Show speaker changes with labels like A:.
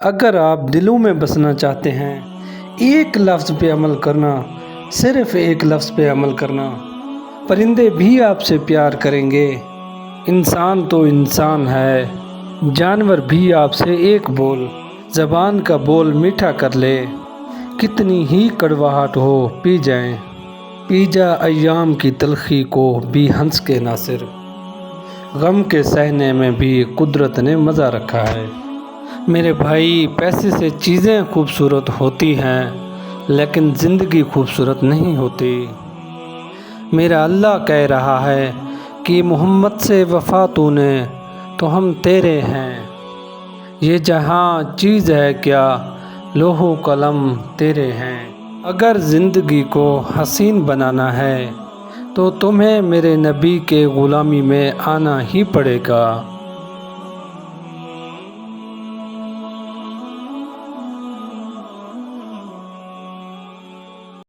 A: اگر آپ دلوں میں بسنا چاہتے ہیں، ایک لفظ پہ عمل کرنا، صرف ایک لفظ پہ عمل کرنا، پرندے بھی آپ سے پیار کریں گے۔ انسان تو انسان ہے، جانور بھی آپ سے ایک بول، زبان کا بول میٹھا کر لے۔ کتنی ہی کڑواہٹ ہو پی جائیں، پی جا ایام کی تلخی کو بھی ہنس کے ناصر۔ غم کے سہنے میں بھی قدرت نے مزہ رکھا ہے۔ میرے بھائی، پیسے سے چیزیں خوبصورت ہوتی ہیں لیکن زندگی خوبصورت نہیں ہوتی۔ میرا اللہ کہہ رہا ہے کہ محمد سے وفا تو نے تو ہم تیرے ہیں۔ یہ جہاں چیز ہے کیا، لوح و قلم تیرے ہیں۔ اگر زندگی کو حسین بنانا ہے تو تمہیں میرے نبی کے غلامی میں آنا ہی پڑے گا۔